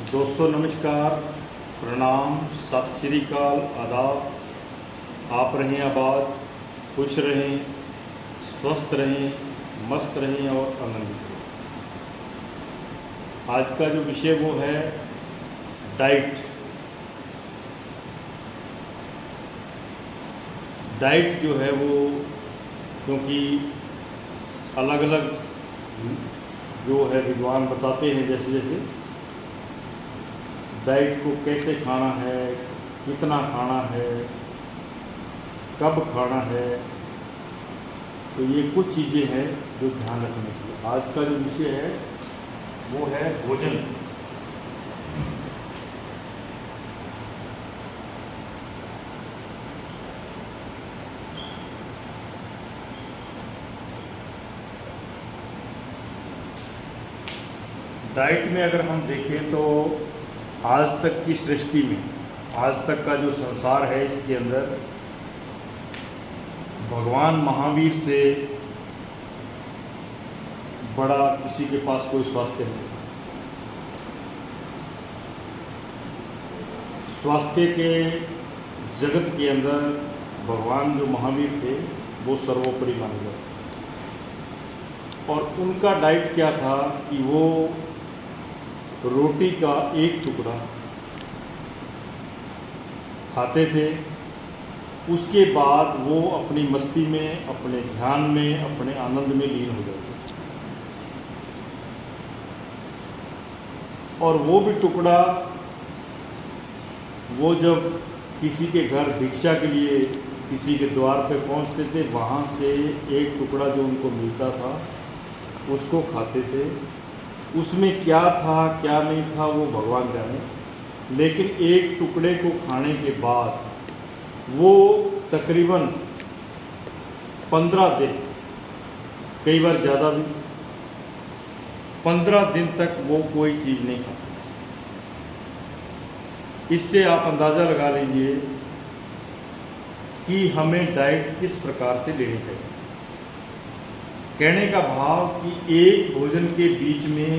दोस्तों नमस्कार, प्रणाम, सत श्री अकाल, आदाब। आप रहें आबाद, खुश रहें, स्वस्थ रहें, मस्त रहें और आनंदित रहें। आज का जो विषय वो है डाइट। डाइट जो है वो, क्योंकि अलग अलग जो है विद्वान बताते हैं जैसे जैसे डाइट को कैसे खाना है, कितना खाना है, कब खाना है, तो ये कुछ चीज़ें हैं जो ध्यान रखने की। आज का जो विषय है वो है भोजन। डाइट में अगर हम देखें तो आज तक की सृष्टि में, आज तक का जो संसार है, इसके अंदर भगवान महावीर से बड़ा किसी के पास कोई स्वास्थ्य नहीं था। स्वास्थ्य के जगत के अंदर भगवान जो महावीर थे वो सर्वोपरि माने जाते। और उनका डाइट क्या था कि वो रोटी का एक टुकड़ा खाते थे, उसके बाद वो अपनी मस्ती में, अपने ध्यान में, अपने आनंद में लीन हो जाते थे। और वो भी टुकड़ा, वो जब किसी के घर भिक्षा के लिए किसी के द्वार पे पहुंचते थे, वहाँ से एक टुकड़ा जो उनको मिलता था उसको खाते थे। उसमें क्या था क्या नहीं था वो भगवान जाने, लेकिन एक टुकड़े को खाने के बाद वो तकरीबन 15 दिन, कई बार ज़्यादा भी, 15 दिन तक वो कोई चीज़ नहीं खाते। इससे आप अंदाज़ा लगा लीजिए कि हमें डाइट किस प्रकार से लेनी चाहिए। कहने का भाव कि एक भोजन के बीच में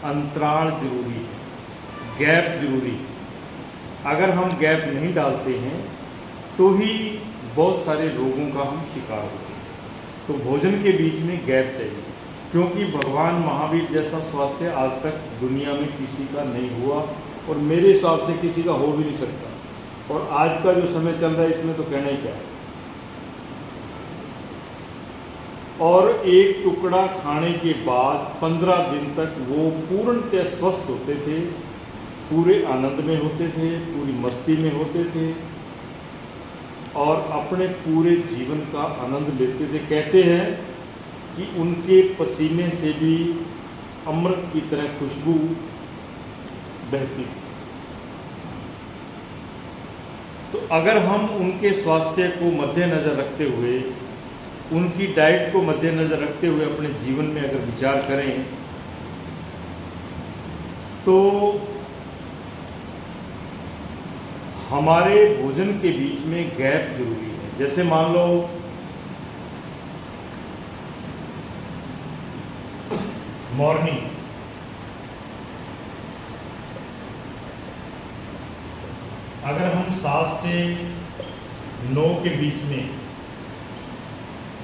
अंतराल जरूरी है, गैप जरूरी है। अगर हम गैप नहीं डालते हैं तो ही बहुत सारे रोगों का हम शिकार होते हैं। तो भोजन के बीच में गैप चाहिए, क्योंकि भगवान महावीर जैसा स्वास्थ्य आज तक दुनिया में किसी का नहीं हुआ और मेरे हिसाब से किसी का हो भी नहीं सकता। और आज का जो समय चल रहा है इसमें तो कहना ही क्या है। और एक टुकड़ा खाने के बाद 15 दिन तक वो पूर्णतः स्वस्थ होते थे, पूरे आनंद में होते थे, पूरी मस्ती में होते थे और अपने पूरे जीवन का आनंद लेते थे। कहते हैं कि उनके पसीने से भी अमृत की तरह खुशबू बहती थी। तो अगर हम उनके स्वास्थ्य को मद्देनज़र रखते हुए, उनकी डाइट को मद्देनज़र रखते हुए अपने जीवन में अगर विचार करें तो हमारे भोजन के बीच में गैप जरूरी है। जैसे मान लो मॉर्निंग, अगर हम 7 से 9 के बीच में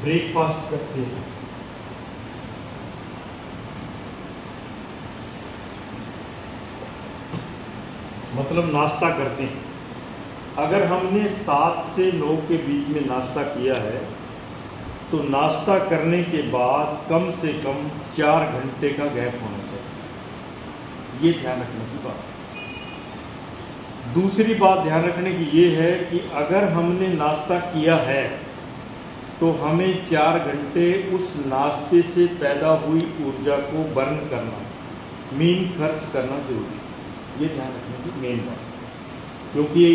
ब्रेकफास्ट करते हैं, मतलब नाश्ता करते हैं। अगर हमने 7 से 9 के बीच में नाश्ता किया है तो नाश्ता करने के बाद कम से कम 4 घंटे का गैप होना चाहिए। ये ध्यान रखने की बात है। दूसरी बात ध्यान रखने की ये है कि अगर हमने नाश्ता किया है तो हमें 4 घंटे उस नाश्ते से पैदा हुई ऊर्जा को बर्न करना, मीन खर्च करना जरूरी है। ये ध्यान रखने की मेन बात, क्योंकि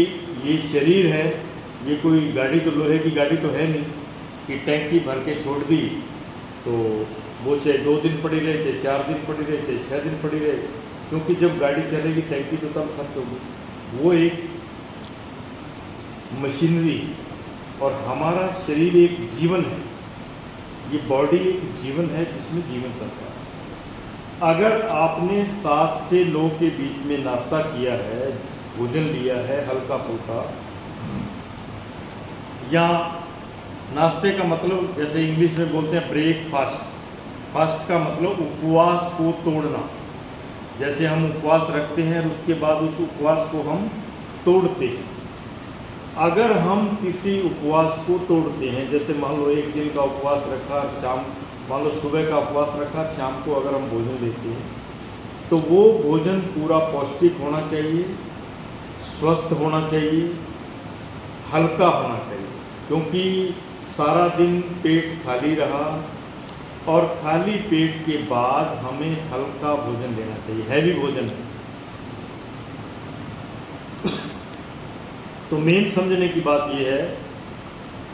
ये शरीर है, ये कोई गाड़ी तो, लोहे की गाड़ी तो है नहीं कि टैंकी भर के छोड़ दी तो वो चाहे 2 दिन पड़ी रहे, चाहे 4 दिन पड़ी रहे, चाहे 6 दिन पड़ी रहे, क्योंकि जब गाड़ी चलेगी टैंकी तो तब खर्च होगी। वो एक मशीनरी, और हमारा शरीर एक जीवन है, ये बॉडी एक जीवन है जिसमें जीवन चलता है। अगर आपने 7 से 9 के बीच में नाश्ता किया है, भोजन लिया है हल्का फुल्का, या नाश्ते का मतलब जैसे इंग्लिश में बोलते हैं ब्रेकफास्ट, फास्ट का मतलब उपवास को तोड़ना। जैसे हम उपवास रखते हैं और उसके बाद उस उपवास को हम तोड़ते हैं। अगर हम किसी उपवास को तोड़ते हैं, जैसे मान लो एक दिन का उपवास रखा, शाम मान लो सुबह का उपवास रखा, शाम को अगर हम भोजन लेते हैं तो वो भोजन पूरा पौष्टिक होना चाहिए, स्वस्थ होना चाहिए, हल्का होना चाहिए। क्योंकि सारा दिन पेट खाली रहा और खाली पेट के बाद हमें हल्का भोजन लेना चाहिए, हैवी भोजन। तो मेन समझने की बात यह है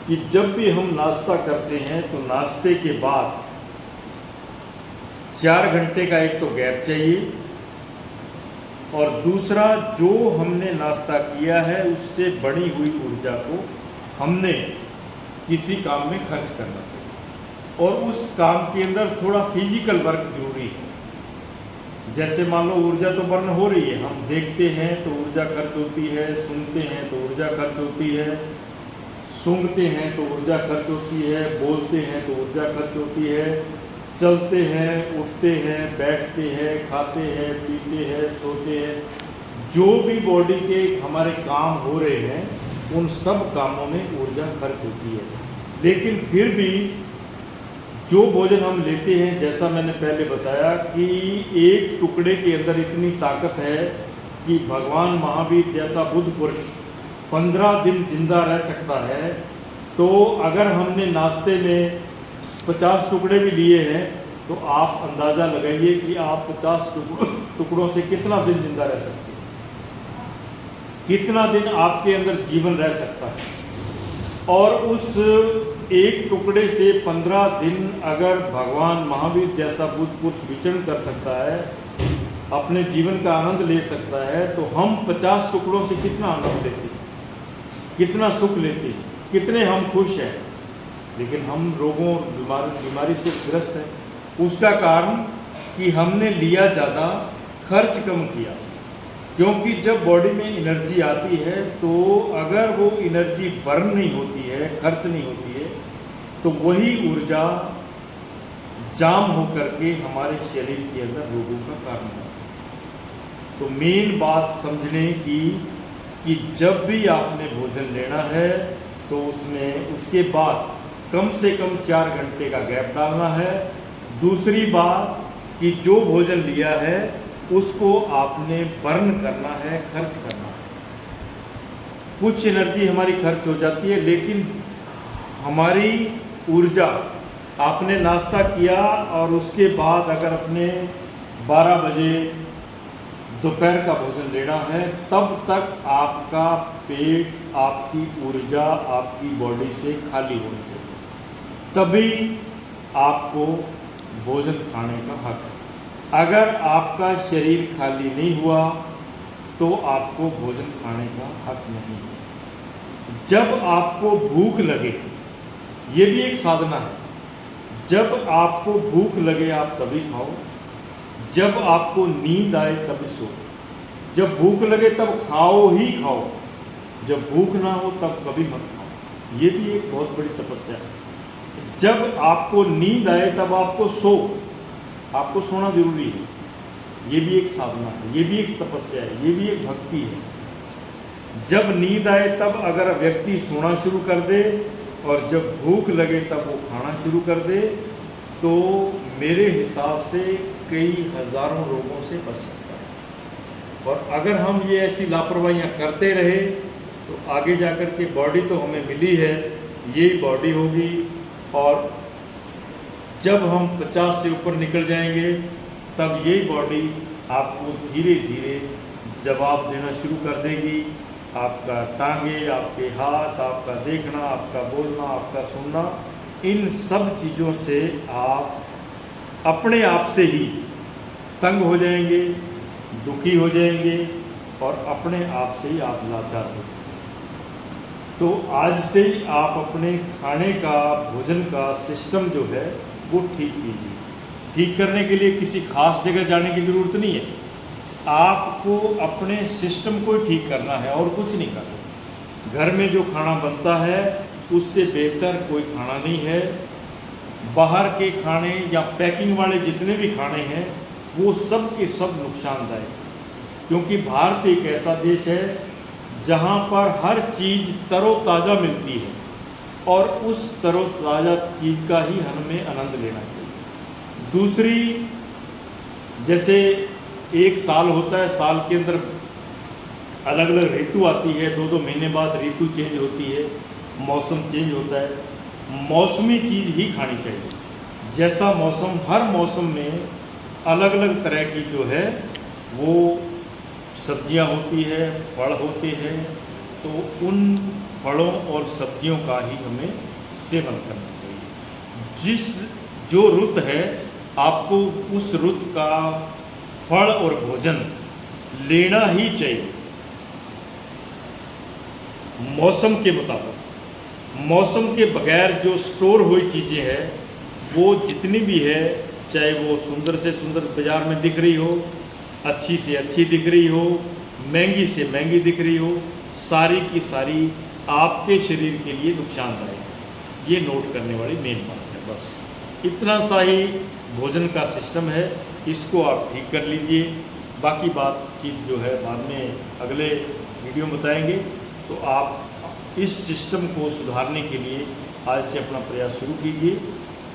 कि जब भी हम नाश्ता करते हैं तो नाश्ते के बाद 4 घंटे का एक तो गैप चाहिए, और दूसरा जो हमने नाश्ता किया है उससे बड़ी हुई ऊर्जा को हमने किसी काम में खर्च करना चाहिए। और उस काम के अंदर थोड़ा फिजिकल वर्क जरूरी है। जैसे मान लो ऊर्जा तो बर्न हो रही है, हम देखते हैं तो ऊर्जा खर्च होती है, सुनते हैं तो ऊर्जा खर्च होती है, सूंघते हैं तो ऊर्जा खर्च होती है, बोलते हैं तो ऊर्जा खर्च होती है, चलते हैं, उठते हैं, बैठते हैं, खाते हैं, पीते हैं, सोते हैं, जो भी बॉडी के हमारे काम हो रहे हैं उन सब कामों में ऊर्जा खर्च होती है। लेकिन फिर भी जो भोजन हम लेते हैं, जैसा मैंने पहले बताया कि एक टुकड़े के अंदर इतनी ताकत है कि भगवान महावीर जैसा बुद्ध पुरुष 15 दिन जिंदा रह सकता है। तो अगर हमने नाश्ते में 50 टुकड़े भी लिए हैं तो आप अंदाज़ा लगाइए कि आप 50 टुकड़ों से कितना दिन जिंदा रह सकते हैं, कितना दिन आपके अंदर जीवन रह सकता है। और उस एक टुकड़े से 15 दिन अगर भगवान महावीर जैसा बुद्ध पुरुष विचरण कर सकता है, अपने जीवन का आनंद ले सकता है, तो हम 50 टुकड़ों से कितना आनंद लेते हैं, कितना सुख लेते हैं, कितने हम खुश हैं। लेकिन हम रोगों बीमारी से ग्रस्त हैं। उसका कारण कि हमने लिया ज़्यादा, खर्च कम किया। क्योंकि जब बॉडी में एनर्जी आती है तो अगर वो एनर्जी बर्न नहीं होती है, खर्च नहीं होती है, तो वही ऊर्जा जाम होकर के हमारे शरीर के अंदर रोगों का कारण है। तो मेन बात समझने की कि जब भी आपने भोजन लेना है तो उसमें उसके बाद कम से कम 4 घंटे का गैप डालना है। दूसरी बात कि जो भोजन लिया है उसको आपने बर्न करना है, खर्च करना है। कुछ एनर्जी हमारी खर्च हो जाती है, लेकिन हमारी ऊर्जा, आपने नाश्ता किया और उसके बाद अगर अपने 12 बजे दोपहर का भोजन लेना है, तब तक आपका पेट, आपकी ऊर्जा आपकी बॉडी से खाली होनी चाहिए, तभी आपको भोजन खाने का हक है। अगर आपका शरीर खाली नहीं हुआ तो आपको भोजन खाने का हक नहीं है। जब आपको भूख लगे, ये भी एक साधना है, जब आपको भूख लगे आप तभी खाओ, जब आपको नींद आए तभी सो। जब भूख लगे तब खाओ ही खाओ, जब भूख ना हो तब कभी मत खाओ। ये भी एक बहुत बड़ी तपस्या है। जब आपको नींद आए तब आपको सो, आपको सोना जरूरी है। ये भी एक साधना है, ये भी एक तपस्या है, ये भी एक भक्ति है। जब नींद आए तब अगर व्यक्ति सोना शुरू कर दे और जब भूख लगे तब वो खाना शुरू कर दे, तो मेरे हिसाब से कई हजारों रोगों से बच सकता है। और अगर हम ये ऐसी लापरवाहियाँ करते रहे तो आगे जाकर के बॉडी तो हमें मिली है, यही बॉडी होगी, और जब हम 50 से ऊपर निकल जाएंगे तब यही बॉडी आपको धीरे धीरे जवाब देना शुरू कर देगी। आपका टांगे, आपके हाथ, आपका देखना, आपका बोलना, आपका सुनना, इन सब चीज़ों से आप अपने आप से ही तंग हो जाएंगे, दुखी हो जाएंगे और अपने आप से ही आप लाचार हो जाएंगे। तो आज से ही आप अपने खाने का, भोजन का सिस्टम जो है वो ठीक कीजिए। ठीक करने के लिए किसी खास जगह जाने की ज़रूरत नहीं है, आपको अपने सिस्टम को ही ठीक करना है और कुछ नहीं करना। घर में जो खाना बनता है उससे बेहतर कोई खाना नहीं है। बाहर के खाने या पैकिंग वाले जितने भी खाने हैं वो सब के सब नुकसानदायक, क्योंकि भारत एक ऐसा देश है जहाँ पर हर चीज़ तरोताज़ा मिलती है और उस तरोताज़ा चीज़ का ही हमें आनंद लेना चाहिए। दूसरी, जैसे एक साल होता है, साल के अंदर अलग अलग ऋतु आती है, 2-2 महीने बाद ऋतु चेंज होती है, मौसम चेंज होता है। मौसमी चीज़ ही खानी चाहिए। जैसा मौसम, हर मौसम में अलग अलग तरह की जो है वो सब्जियां होती है, फल होते हैं, तो उन फलों और सब्जियों का ही हमें सेवन करना चाहिए। जो रुत है आपको उस रुत का फल और भोजन लेना ही चाहिए मौसम के मुताबिक। मौसम के बगैर जो स्टोर हुई चीज़ें हैं वो जितनी भी है, चाहे वो सुंदर से सुंदर बाज़ार में दिख रही हो, अच्छी से अच्छी दिख रही हो, महंगी से महंगी दिख रही हो, सारी की सारी आपके शरीर के लिए नुकसानदायक। ये नोट करने वाली मेन बात है। बस इतना सा ही भोजन का सिस्टम है, इसको आप ठीक कर लीजिए। बाकी बातचीत जो है बाद में अगले वीडियो में बताएंगे। तो आप इस सिस्टम को सुधारने के लिए आज से अपना प्रयास शुरू कीजिए,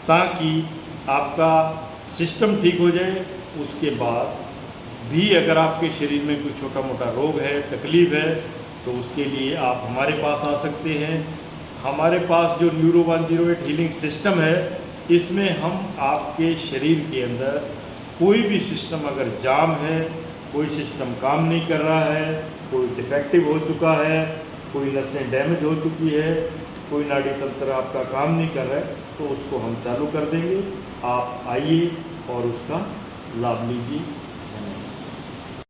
ताकि आपका सिस्टम ठीक हो जाए। उसके बाद भी अगर आपके शरीर में कोई छोटा मोटा रोग है, तकलीफ़ है, तो उसके लिए आप हमारे पास आ सकते हैं। हमारे पास जो न्यूरो 108 हीलिंग सिस्टम है, इसमें हम आपके शरीर के अंदर कोई भी सिस्टम अगर जाम है, कोई सिस्टम काम नहीं कर रहा है, कोई डिफेक्टिव हो चुका है, कोई नसें डैमेज हो चुकी है, कोई नाड़ी तंत्र आपका काम नहीं कर रहा है, तो उसको हम चालू कर देंगे। आप आइए और उसका लाभ लीजिए।